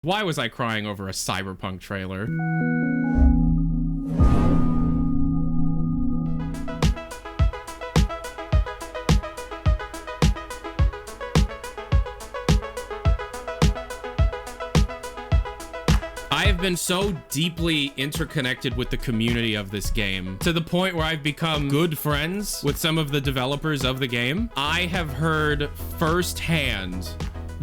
Why was I crying over a Cyberpunk trailer? I have been so deeply interconnected with the community of this game to the point where I've become good friends with some of the developers of the game. I have heard firsthand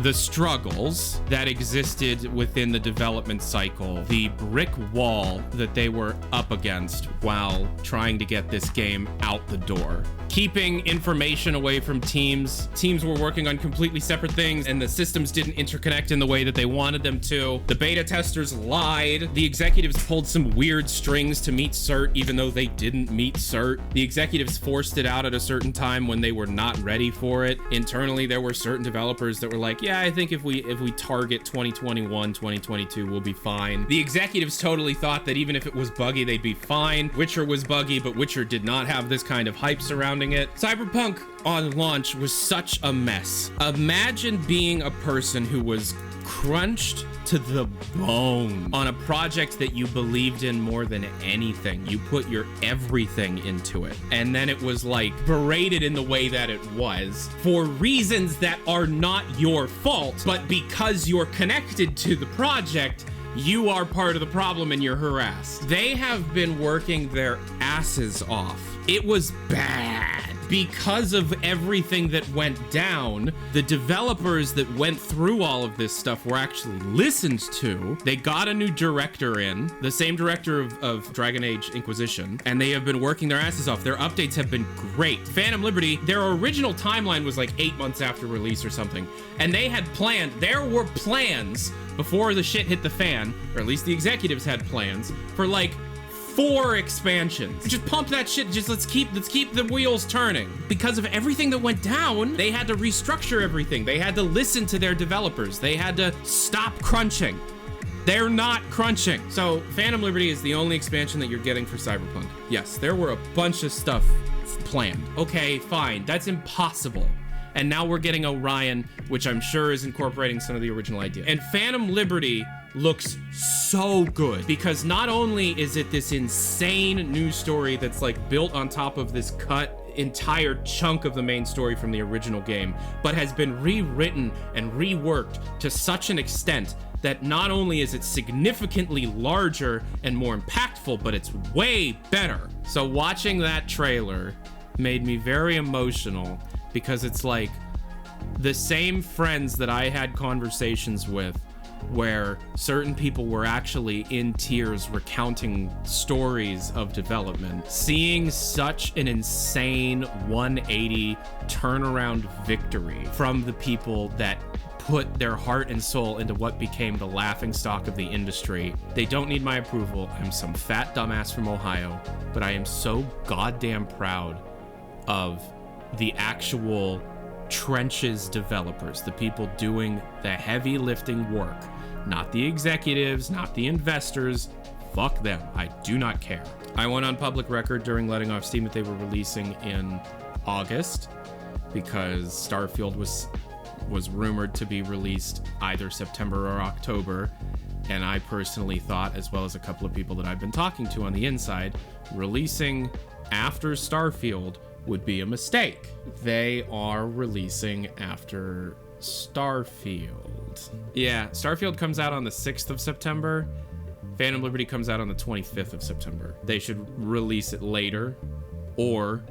the struggles that existed within the development cycle, the brick wall that they were up against while trying to get this game out the door. Keeping information away from teams. Teams were working on completely separate things and the systems didn't interconnect in the way that they wanted them to. The beta testers lied. The executives pulled some weird strings to meet cert even though they didn't meet cert. The executives forced it out at a certain time when they were not ready for it. Internally, there were certain developers that were like, yeah, I think if we target 2021, 2022, we'll be fine. The executives totally thought that even if it was buggy, they'd be fine. Witcher was buggy, but Witcher did not have this kind of hype surrounding it. Cyberpunk on launch was such a mess. Imagine being a person who was crunched to the bone on a project that you believed in more than anything. You put your everything into it. And then it was like berated in the way that it was for reasons that are not your fault, but because you're connected to the project, you are part of the problem and you're harassed. They have been working their asses off. It was bad. Because of everything that went down, the developers that went through all of this stuff were actually listened to. They got a new director in, the same director of Dragon Age Inquisition, and they have been working their asses off. Their updates have been great. Phantom Liberty, their original timeline was like 8 months after release or something, and they had planned, there were plans before the shit hit the fan, or at least the executives had plans, for like 4 expansions. Just pump that shit. Just let's keep the wheels turning. Because of everything that went down, they had to restructure everything. They had to listen to their developers. They had to stop crunching. They're not crunching. So Phantom Liberty is the only expansion that you're getting for Cyberpunk. Yes, there were a bunch of stuff planned. Okay, fine. That's impossible. And now we're getting Orion, which I'm sure is incorporating some of the original idea. And Phantom Liberty looks so good because not only is it this insane new story that's like built on top of this cut entire chunk of the main story from the original game, but has been rewritten and reworked to such an extent that not only is it significantly larger and more impactful, but it's way better. So watching that trailer made me very emotional because it's like the same friends that I had conversations with where certain people were actually in tears recounting stories of development. Seeing such an insane 180 turnaround victory from the people that put their heart and soul into what became the laughingstock of the industry. They don't need my approval. I'm some fat dumbass from Ohio, but I am so goddamn proud of the actual trenches developers, the people doing the heavy lifting work, not the executives, not the investors. Fuck them. I do not care. I went on public record during letting off steam that they were releasing in August because Starfield was rumored to be released either September or October, and I personally thought, as well as a couple of people that I've been talking to on the inside, releasing after Starfield would be a mistake. They are releasing after Starfield. Yeah, Starfield comes out on the 6th of September. Phantom Liberty comes out on the 25th of September. They should release it later or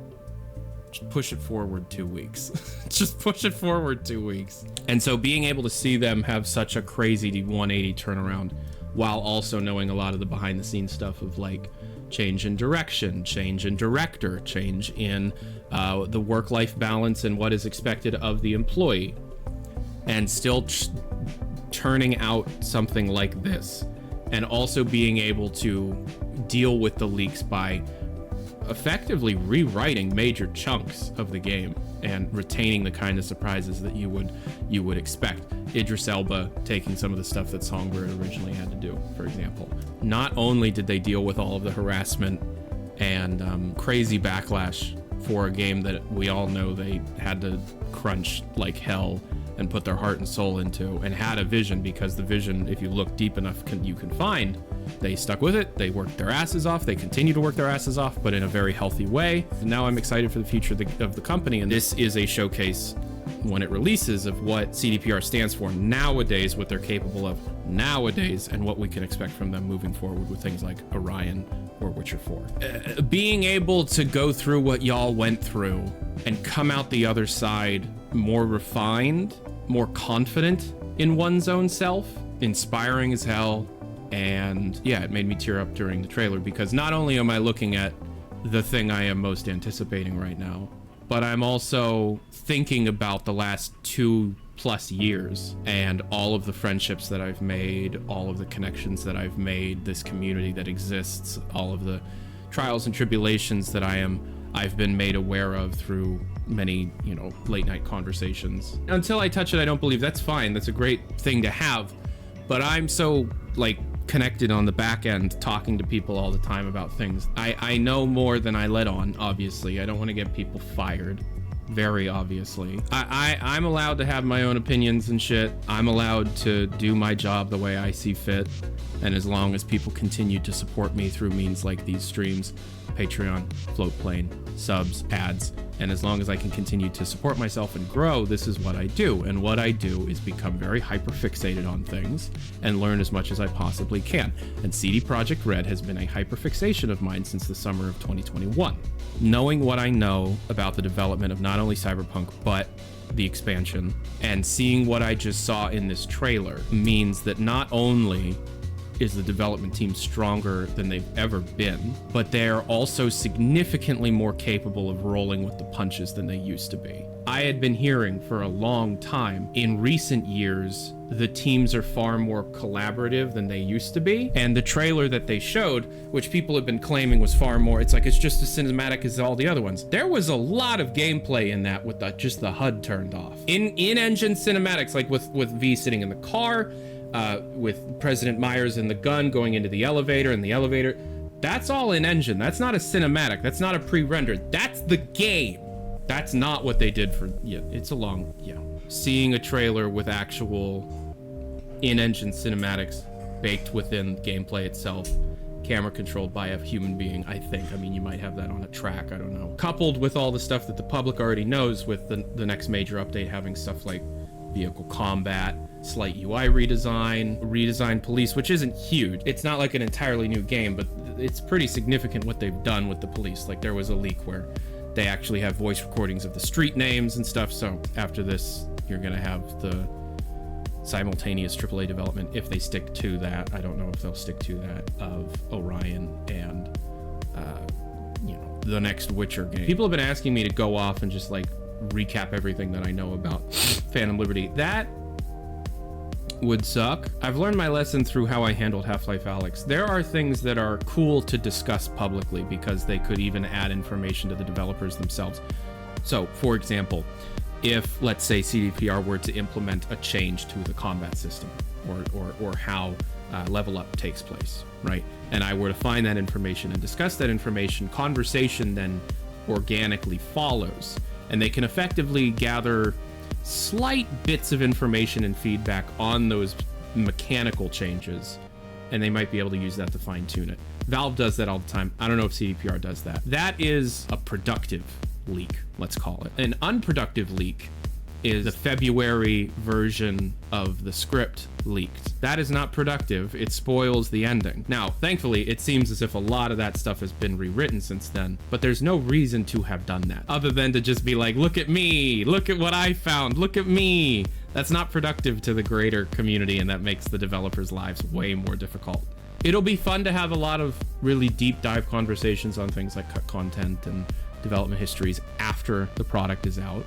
just push it forward 2 weeks. Just push it forward 2 weeks. And so being able to see them have such a crazy 180 turnaround while also knowing a lot of the behind the scenes stuff of like change in direction, change in director, change in the work-life balance and what is expected of the employee, and still turning out something like this, and also being able to deal with the leaks by effectively rewriting major chunks of the game and retaining the kind of surprises that you would expect. Idris Elba taking some of the stuff that Songbird originally had to do, for example. Not only did they deal with all of the harassment and crazy backlash for a game that we all know they had to crunch like hell and put their heart and soul into, and had a vision, because the vision, if you look deep enough, you can find. They stuck with it. They worked their asses off. They continue to work their asses off, but in a very healthy way. And now I'm excited for the future of the company. And this is a showcase when it releases of what CDPR stands for nowadays, what they're capable of nowadays, and what we can expect from them moving forward with things like Orion or Witcher 4. Being able to go through what y'all went through and come out the other side more refined, more confident in one's own self, inspiring as hell. And yeah, it made me tear up during the trailer, because not only am I looking at the thing I am most anticipating right now, but I'm also thinking about the last 2+ years and all of the friendships that I've made, all of the connections that I've made, this community that exists, all of the trials and tribulations that I've been made aware of through many, late night conversations. Until I touch it, I don't believe. That's fine. That's a great thing to have. But I'm so connected on the back end, talking to people all the time about things. I know more than I let on, obviously. I don't want to get people fired, very obviously. I'm allowed to have my own opinions and shit. I'm allowed to do my job the way I see fit. And as long as people continue to support me through means like these streams, Patreon, Floatplane, subs, ads, and as long as I can continue to support myself and grow, this is what I do. And what I do is become very hyper fixated on things and learn as much as I possibly can. And CD Projekt Red has been a hyper fixation of mine since the summer of 2021. Knowing what I know about the development of not only Cyberpunk, but the expansion, and seeing what I just saw in this trailer means that not only is the development team stronger than they've ever been, but they're also significantly more capable of rolling with the punches than they used to be. I had been hearing for a long time, in recent years, the teams are far more collaborative than they used to be. And the trailer that they showed, which people have been claiming was far more, it's just as cinematic as all the other ones. There was a lot of gameplay in that with just the HUD turned off. In-engine cinematics, like with V sitting in the car, with President Myers and the gun going into the elevator, and the elevator, that's all in engine. That's not a cinematic. That's not a pre-rendered. That's the game. That's not what they did for, it's a long, Seeing a trailer with actual in-engine cinematics baked within gameplay itself, camera controlled by a human being, I think. I mean, you might have that on a track, I don't know. Coupled with all the stuff that the public already knows, with the next major update having stuff like vehicle combat, slight UI redesigned police, which isn't huge. It's not like an entirely new game, but it's pretty significant what they've done with the police. Like, there was a leak where they actually have voice recordings of the street names and stuff. So after this, you're gonna have the simultaneous AAA development, if they stick to that. I don't know if they'll stick to that, of Orion and the next Witcher game. People have been asking me to go off and just recap everything that I know about Phantom Liberty. That would suck. I've learned my lesson through how I handled Half-Life Alyx. There are things that are cool to discuss publicly because they could even add information to the developers themselves. So, for example, if, let's say, CDPR were to implement a change to the combat system, or how level up takes place, right? And I were to find that information and discuss that information, conversation then organically follows. And they can effectively gather slight bits of information and feedback on those mechanical changes, and they might be able to use that to fine-tune it. Valve does that all the time. I don't know if CDPR does that. That is a productive leak, let's call it. An unproductive leak is the February version of the script leaked. That is not productive. It spoils the ending. Now, thankfully, it seems as if a lot of that stuff has been rewritten since then, but there's no reason to have done that, other than to just be like, look at me, look at what I found, look at me. That's not productive to the greater community, and that makes the developers' lives way more difficult. It'll be fun to have a lot of really deep dive conversations on things like cut content and development histories after the product is out.